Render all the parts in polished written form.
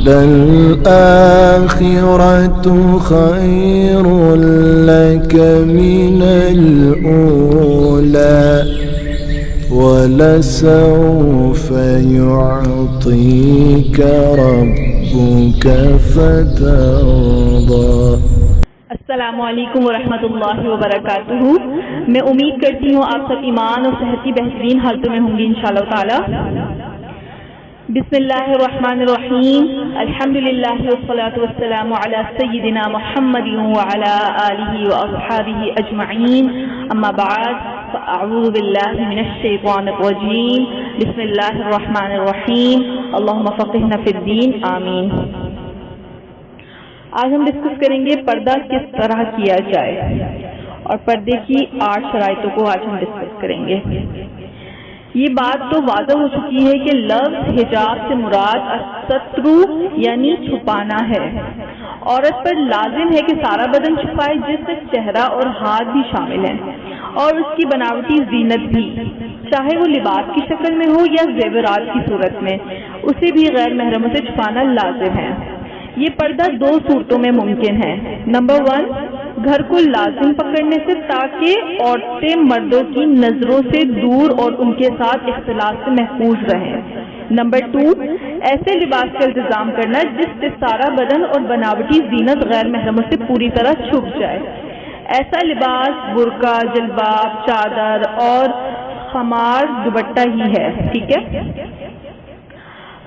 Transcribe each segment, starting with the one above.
للآخرة خير لك من الأولى ولسوف يعطيك ربك فترضى۔ السلام علیکم ورحمۃ اللہ وبرکاتہ۔ میں امید کرتی ہوں آپ سب ایمان اور صحت کی بہترین حالتوں میں ہوں گی انشاءاللہ تعالی۔ بسم اللہ الرحمن الرحیم، الحمد للہ والصلاة والسلام علی سیدنا محمد وعلی آلہ واصحابہ اجمعین، اما بعد فاعوذ باللہ من الشیطان الرجیم، بسم اللہ الرحمن الرحیم، اللہم فقہنا فی الدین، آمین۔ آج ہم ڈسکس کریں گے پردہ کس طرح کیا جائے، اور پردے کی 8 شرائطوں کو آج ہم ڈسکس کریں گے۔ یہ بات تو واضح ہو چکی ہے کہ لفظ حجاب سے مراد الستر یعنی چھپانا ہے۔ عورت پر لازم ہے کہ سارا بدن چھپائے، جس میں چہرہ اور ہاتھ بھی شامل ہیں، اور اس کی بناوٹی زینت بھی، چاہے وہ لباس کی شکل میں ہو یا زیورات کی صورت میں، اسے بھی غیر محرموں سے چھپانا لازم ہے۔ یہ پردہ 2 صورتوں میں ممکن ہے۔ نمبر 1، گھر کو لازم پکڑنے سے تاکہ عورتیں مردوں کی نظروں سے دور اور ان کے ساتھ اختلاط سے محفوظ رہیں۔ نمبر 2، ایسے لباس کا التزام کرنا جس سے سارا بدن اور بناوٹی زینت غیر محرموں سے پوری طرح چھپ جائے۔ ایسا لباس برقع، جلباب، چادر اور خمار دوپٹہ ہی ہے، ٹھیک ہے۔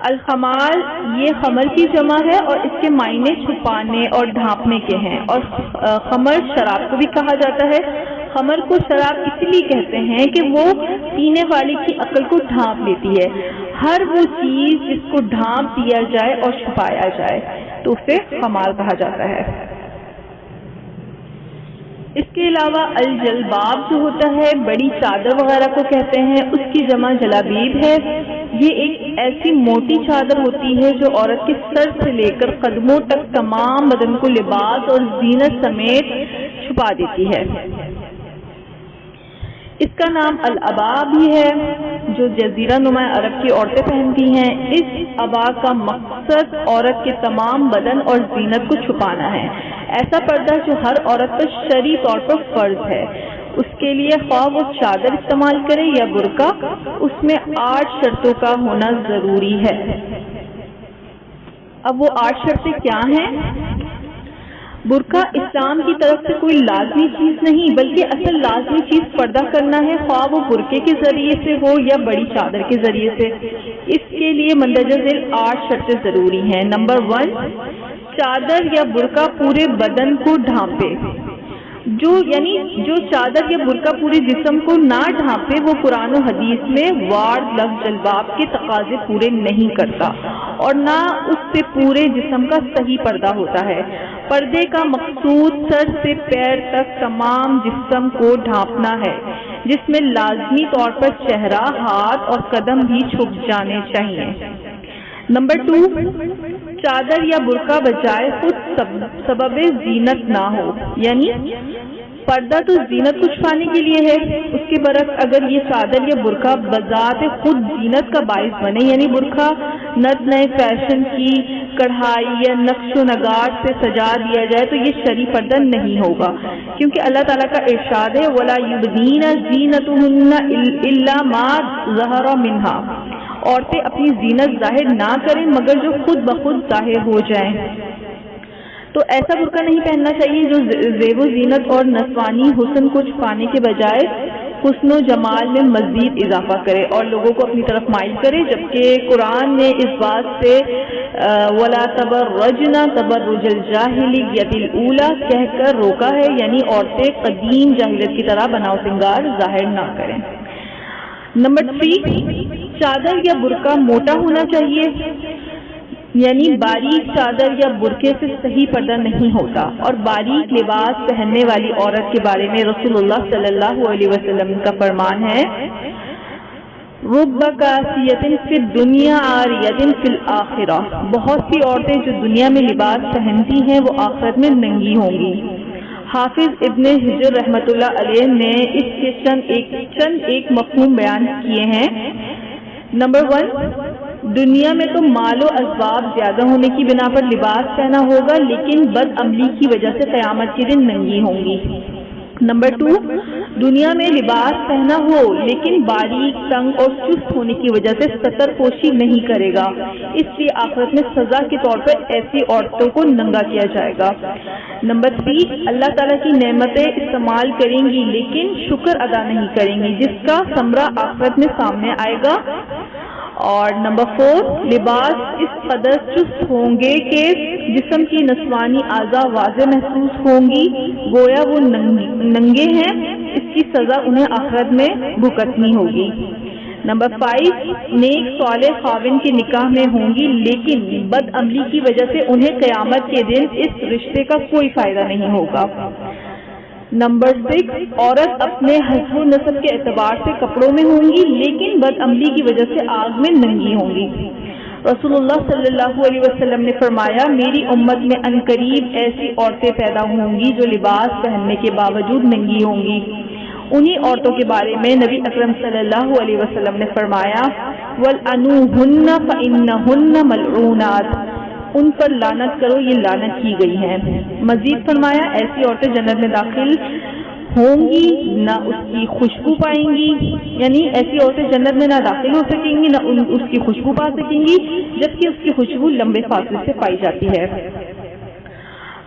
الخمار یہ خمر کی جمع ہے اور اس کے معنی چھپانے اور ڈھانپنے کے ہیں، اور خمر شراب کو بھی کہا جاتا ہے۔ خمر کو شراب اس لیے کہتے ہیں کہ وہ پینے والے کی عقل کو ڈھانپ لیتی ہے۔ ہر وہ چیز جس کو ڈھانپ دیا جائے اور چھپایا جائے تو اسے خمار کہا جاتا ہے۔ اس کے علاوہ الجلباب جو ہوتا ہے، بڑی چادر وغیرہ کو کہتے ہیں، اس کی جمع جلابیب ہے۔ یہ ایک ایسی موٹی چادر ہوتی ہے جو عورت کے سر سے لے کر قدموں تک تمام بدن کو لباس اور زینت سمیت چھپا دیتی ہے۔ اس کا نام العبا بھی ہے، جو جزیرہ نما عرب کی عورتیں پہنتی ہیں۔ اس عبا کا مقصد عورت کے تمام بدن اور زینت کو چھپانا ہے۔ ایسا پردہ جو ہر عورت پر شرعی طور پر فرض ہے، اس کے لیے خواہ وہ چادر استعمال کرے یا برقع، اس میں 8 شرطوں کا ہونا ضروری ہے۔ اب وہ 8 شرطیں کیا ہیں؟ برقع اسلام کی طرف سے کوئی لازمی چیز نہیں، بلکہ اصل لازمی چیز پردہ کرنا ہے، خواہ وہ برقعے کے ذریعے سے ہو یا بڑی چادر کے ذریعے سے۔ اس کے لیے مندرجہ ذیل 8 شرطیں ضروری ہیں۔ نمبر 1، چادر یا برقع پورے بدن کو ڈھانپے۔ جو چادر یا برقع پورے جسم کو نہ ڈھانپے، وہ قرآن و حدیث میں وارد لفظ جلباب کے تقاضے پورے نہیں کرتا، اور نہ اس سے پورے جسم کا صحیح پردہ ہوتا ہے۔ پردے کا مقصود سر سے پیر تک تمام جسم کو ڈھانپنا ہے، جس میں لازمی طور پر چہرہ، ہاتھ اور قدم بھی چھپ جانے چاہیے۔ نمبر 2، چادر یا برقع بجائے خود سبب زینت نہ ہو، یعنی پردہ تو زینت کو چھپانے کے لیے ہے، اس کے برعکس اگر یہ چادر یا برقع بذات خود زینت کا باعث بنے، یعنی برقع نئے فیشن کی کڑھائی یا نقش و نگار سے سجا دیا جائے تو یہ شرعی پردہ نہیں ہوگا، کیونکہ اللہ تعالیٰ کا ارشاد ہے وَلَا يُبْدِينَ زِينَتُهُنَّ إِلَّا مَا ظَهَرَ مِنْهَا، عورتیں اپنی زینت ظاہر نہ کریں مگر جو خود بخود ظاہر ہو جائیں۔ تو ایسا برقع نہیں پہننا چاہیے جو زیب و زینت اور نسوانی حسن کو چھپانے کے بجائے حسن و جمال میں مزید اضافہ کرے اور لوگوں کو اپنی طرف مائل کرے، جبکہ قرآن نے اس بات سے وَلَا تَبَرَّجْنَ تَبَرُّجَ الْجَاهِلِيَّةِ الْأُولَى کہہ کر روکا ہے، یعنی عورتیں قدیم جاہلیت کی طرح بناؤ سنگار ظاہر نہ کریں۔ نمبر 3، چادر یا برقع موٹا ہونا چاہیے، یعنی باریک چادر یا برقعے سے صحیح پردہ نہیں ہوتا، اور باریک لباس پہننے والی عورت کے بارے میں رسول اللہ صلی اللہ علیہ وسلم کا فرمان ہے رب کاسیۃ فی الدنیا عاریۃ فی الآخرہ، بہت سی عورتیں جو دنیا میں لباس پہنتی ہیں وہ آخرت میں ننگی ہوں گی۔ حافظ ابن حجر رحمۃ اللہ علیہ نے اس کے چند ایک مفہوم بیان کیے ہیں۔ نمبر 1، دنیا میں تو مال و اسباب زیادہ ہونے کی بنا پر لباس پہنا ہوگا، لیکن بد عملی کی وجہ سے قیامت کے دن ننگی ہوں گی۔ نمبر 2، دنیا میں لباس پہنا ہو لیکن باریک، تنگ اور چست ہونے کی وجہ سے ستر پوشی نہیں کرے گا، اس لیے آخرت میں سزا کے طور پر ایسی عورتوں کو ننگا کیا جائے گا۔ نمبر 3، اللہ تعالیٰ کی نعمتیں استعمال کریں گی لیکن شکر ادا نہیں کریں گی، جس کا ثمرہ آخرت میں سامنے آئے گا۔ اور نمبر 4، لباس اس قدر چست ہوں گے کہ جسم کی نسوانی اعضاء واضح محسوس ہوں گی، گویا وہ ننگے ہیں، اس کی سزا انہیں آخرت میں بھگتنی ہوگی۔ نمبر 5، نیک صالح خاوند کے نکاح میں ہوں گی لیکن بد عملی کی وجہ سے انہیں قیامت کے دن اس رشتے کا کوئی فائدہ نہیں ہوگا۔ نمبر 6، عورت اپنے حسب و نسب کے اعتبار سے کپڑوں میں ہوں گی لیکن بد عملی کی وجہ سے آگ میں ننگی ہوں گی۔ رسول اللہ صلی اللہ علیہ وسلم نے فرمایا، میری امت میں عنقریب ایسی عورتیں پیدا ہوں گی جو لباس پہننے کے باوجود ننگی ہوں گی۔ انہی عورتوں کے بارے میں نبی اکرم صلی اللہ علیہ وسلم نے فرمایا، وَلْعَنُوهُنَّ فَإِنَّهُنَّ مَلْعُونَاتٌ، ان پر لعنت کرو، یہ لعنت کی گئی ہیں۔ مزید فرمایا، ایسی عورتیں جنت میں داخل ہوں گی نہ اس کی خوشبو پائیں گی، یعنی ایسی عورتیں جنت میں نہ داخل ہو سکیں گی نہ اس کی خوشبو پا سکیں گی، جبکہ اس کی خوشبو لمبے فاصلے سے پائی جاتی ہے۔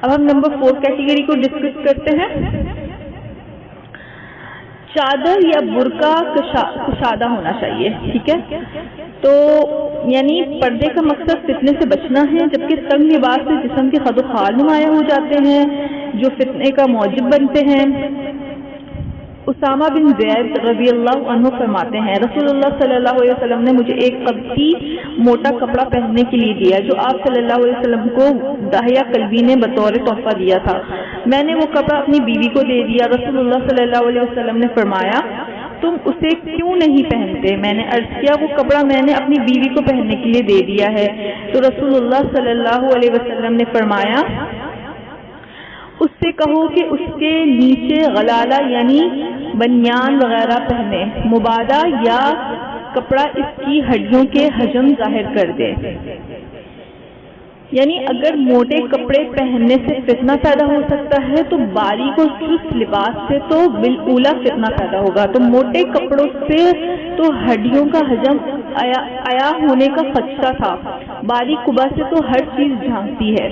اب ہم نمبر 4 کیٹیگری کو ڈسکس کرتے ہیں۔ چادر یا برقع کشادہ ہونا چاہیے، ٹھیک ہے؟ تو یعنی پردے کا مقصد فتنے سے بچنا ہے، جبکہ تنگ لباس سے جسم کے خد و خال نمایاں ہو جاتے ہیں جو فتنے کا موجب بنتے ہیں۔ اسامہ بن زید رضی اللہ عنہ فرماتے ہیں، رسول اللہ صلی اللہ علیہ وسلم نے مجھے ایک قبطی موٹا کپڑا پہننے کے لیے دیا جو آپ صلی اللہ علیہ وسلم کو داہیہ قلبی نے بطور تحفہ دیا تھا۔ میں نے وہ کپڑا اپنی بیوی کو دے دیا۔ رسول اللہ صلی اللہ علیہ وسلم نے فرمایا، تم اسے کیوں نہیں پہنتے؟ میں نے عرض کیا، وہ کپڑا میں نے اپنی بیوی کو پہننے کے لیے دے دیا ہے۔ تو رسول اللہ صلی اللہ علیہ وسلم نے فرمایا، اس سے کہو کہ اس کے نیچے غلالہ یعنی بنیان وغیرہ پہنے، مبادہ یا کپڑا اس کی ہڈیوں کے حجم ظاہر کر دے۔ یعنی اگر موٹے کپڑے پہننے سے فتنہ پیدا ہو سکتا ہے تو باریک اور چست لباس سے تو بالاولیٰ فتنہ پیدا ہوگا۔ تو موٹے کپڑوں سے تو ہڈیوں کا حجم عیا ہونے کا خدشہ تھا، باریک قبا سے تو ہر چیز جھانکتی ہے،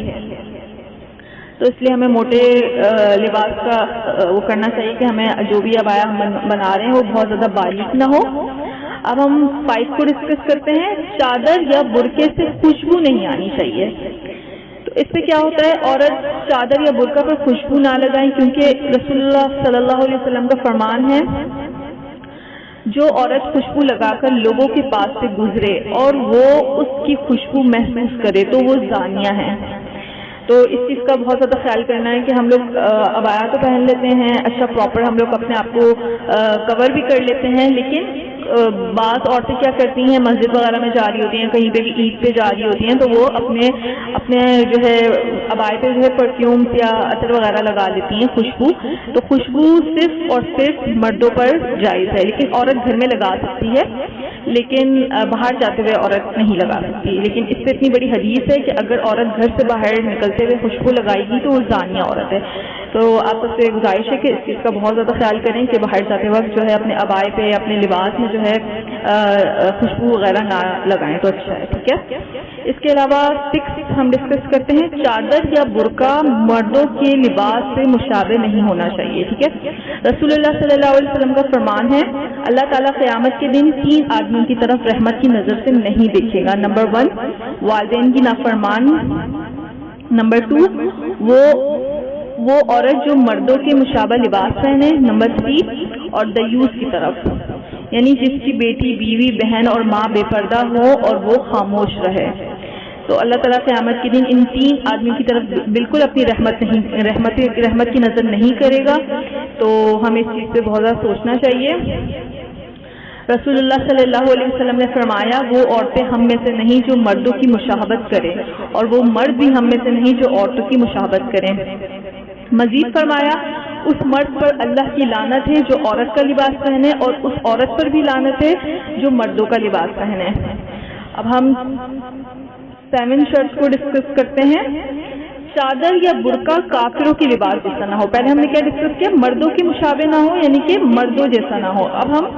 تو اس لیے ہمیں موٹے لباس کا وہ کرنا چاہیے کہ ہمیں جو بھی عبایا ہم بنا رہے ہیں وہ بہت زیادہ باریک نہ ہو۔ اب ہم 5 کو ڈسکس کرتے ہیں۔ چادر یا برقعے سے خوشبو نہیں آنی چاہیے۔ تو اس سے کیا ہوتا ہے، عورت چادر یا برقع پر خوشبو نہ لگائیں، کیونکہ رسول اللہ صلی اللہ علیہ وسلم کا فرمان ہے، جو عورت خوشبو لگا کر لوگوں کے پاس سے گزرے اور وہ اس کی خوشبو محسوس کرے تو وہ زانیہ ہے۔ تو اس چیز کا بہت زیادہ خیال کرنا ہے کہ ہم لوگ عبایا تو پہن لیتے ہیں، اچھا پراپر ہم لوگ اپنے آپ کو کور بھی کر لیتے ہیں، لیکن بعض عورتیں کیا کرتی ہیں، مسجد وغیرہ میں جا رہی ہوتی ہیں، کہیں پہ بھی عید پہ جا رہی ہوتی ہیں، تو وہ اپنے جو ہے عبائے پہ جو ہے پرفیومس یا عطر وغیرہ لگا لیتی ہیں، خوشبو۔ تو خوشبو صرف اور صرف مردوں پر جائز ہے، لیکن عورت گھر میں لگا سکتی ہے، لیکن باہر جاتے ہوئے عورت نہیں لگا سکتی۔ لیکن اس سے اتنی بڑی حدیث ہے کہ اگر عورت گھر سے باہر نکلتے ہوئے خوشبو لگائے گی تو وہ زانیہ عورت ہے۔ تو آپ سب سے گزارش ہے کہ اس چیز کا بہت زیادہ خیال کریں کہ باہر جاتے وقت جو ہے اپنے عبائے پہ اپنے لباس میں جو ہے خوشبو وغیرہ نہ لگائیں تو اچھا ہے، ٹھیک ہے۔ اس کے علاوہ 6 ہم ڈسکس کرتے ہیں، چادر یا برقع مردوں کے لباس سے مشابہ نہیں ہونا چاہیے، ٹھیک ہے۔ رسول اللہ صلی اللہ علیہ وسلم کا فرمان ہے، اللہ تعالیٰ قیامت کے دن 3 آدمیوں کی طرف رحمت کی نظر سے نہیں دیکھے گا۔ نمبر 1 والدین کی نافرمان، نمبر 2 وہ عورت جو مردوں کے مشابہ لباس پہنے، نمبر 3 اور دیوس کی طرف، یعنی جس کی بیٹی، بیوی، بہن اور ماں بے پردہ ہو اور وہ خاموش رہے۔ تو اللہ تعالیٰ قیامت کے دن ان 3 آدمیوں کی طرف بالکل اپنی رحمت کی نظر نہیں کرے گا، تو ہمیں اس چیز پہ بہت زیادہ سوچنا چاہیے۔ رسول اللہ صلی اللہ علیہ وسلم نے فرمایا، وہ عورتیں ہم میں سے نہیں جو مردوں کی مشابہت کریں، اور وہ مرد بھی ہم میں سے نہیں جو عورتوں کی مشابہت کریں۔ مزید فرمایا، اس مرد پر اللہ کی لعنت ہے جو عورت کا لباس پہنے، اور اس عورت پر بھی لعنت ہے جو مردوں کا لباس پہنے۔ اب ہم 7 شرط کو ڈسکس کرتے ہیں. چادر یا برقع کافروں کی لباس جیسا نہ ہو. پہلے ہم نے کیا ڈسکس کیا؟ مردوں کے مشابہ نہ ہو، یعنی کہ مردوں جیسا نہ ہو. اب ہم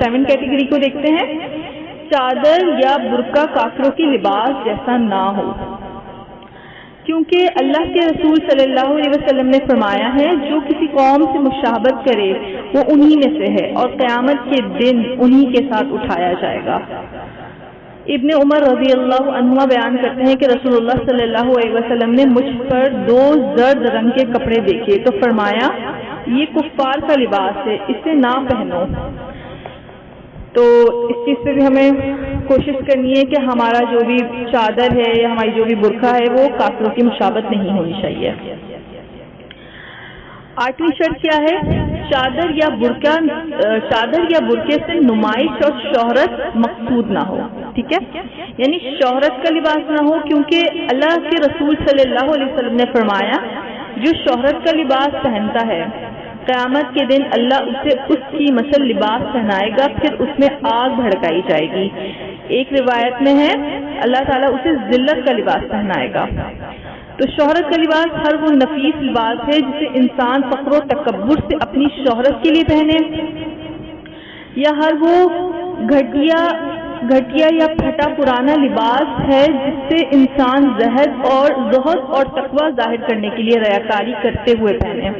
7 کیٹیگری کو دیکھتے ہیں. چادر یا برقع کافروں کی لباس جیسا نہ ہو، کیونکہ اللہ کے رسول صلی اللہ علیہ وسلم نے فرمایا ہے جو کسی قوم سے مشابہت کرے وہ انہی میں سے ہے اور قیامت کے دن انہی کے ساتھ اٹھایا جائے گا. ابن عمر رضی اللہ عنہما بیان کرتے ہیں کہ رسول اللہ صلی اللہ علیہ وسلم نے مجھ پر 2 زرد رنگ کے کپڑے دیکھے تو فرمایا یہ کفار کا لباس ہے، اسے نہ پہنو. تو اس چیز سے بھی ہمیں کوشش کرنی ہے کہ ہمارا جو بھی چادر ہے یا ہماری جو بھی برقع ہے وہ کافروں کی مشابہت نہیں ہونی چاہیے. 8ویں شرط کیا ہے؟ چادر یا برقعے سے نمائش اور شہرت مقصود نہ ہو. ٹھیک ہے، یعنی شہرت کا لباس نہ ہو، کیونکہ اللہ کے رسول صلی اللہ علیہ وسلم نے فرمایا جو شہرت کا لباس پہنتا ہے قیامت کے دن اللہ اسے اس کی مثل لباس پہنائے گا، پھر اس میں آگ بھڑکائی جائے گی. ایک روایت میں ہے اللہ تعالیٰ اسے ذلت کا لباس پہنائے گا. تو شہرت کا لباس ہر وہ نفیس لباس ہے جسے انسان فخر و تکبر سے اپنی شہرت کے لیے پہنے، یا ہر وہ گھٹیا یا پھٹا پرانا لباس ہے جس سے انسان زہد اور تقوی ظاہر کرنے کے لیے ریاکاری کرتے ہوئے پہنے.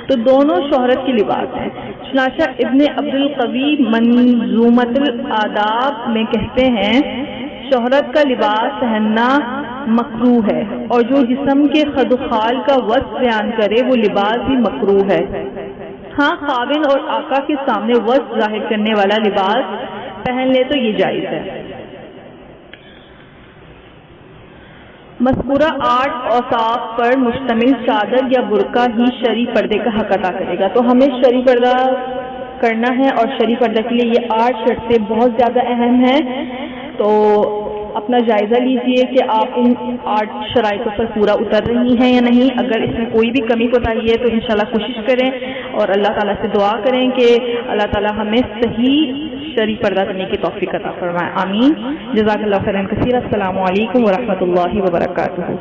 تو دونوں شہرت کی لباس ہیں. چنانچہ ابن عبد القوی منظومۃ الآداب میں کہتے ہیں شہرت کا لباس پہننا مکروہ ہے، اور جو جسم کے خد و خال کا وصف بیان کرے وہ لباس بھی مکروہ ہے. ہاں، خاوند اور آقا کے سامنے وصف ظاہر کرنے والا لباس پہن لے تو یہ جائز ہے. مذکورہ 8 اوصاف پر مشتمل چادر یا برقع ہی شرعی پردے کا حق ادا کرے گا. تو ہمیں شرعی پردہ کرنا ہے، اور شرعی پردہ کے لیے یہ 8 شرطیں بہت زیادہ اہم ہیں. تو اپنا جائزہ لیجئے کہ آپ ان 8 شرائطوں پر پورا اتر رہی ہیں یا نہیں. اگر اس میں کوئی بھی کمی کوتاہی ہے تو انشاءاللہ کوشش کریں اور اللہ تعالیٰ سے دعا کریں کہ اللہ تعالیٰ ہمیں صحیح شرعی پردہ کرنے کی توفیق عطا فرمائے. آمین. جزاک اللہ خیرا کثیرا. السلام علیکم ورحمۃ اللہ وبرکاتہ.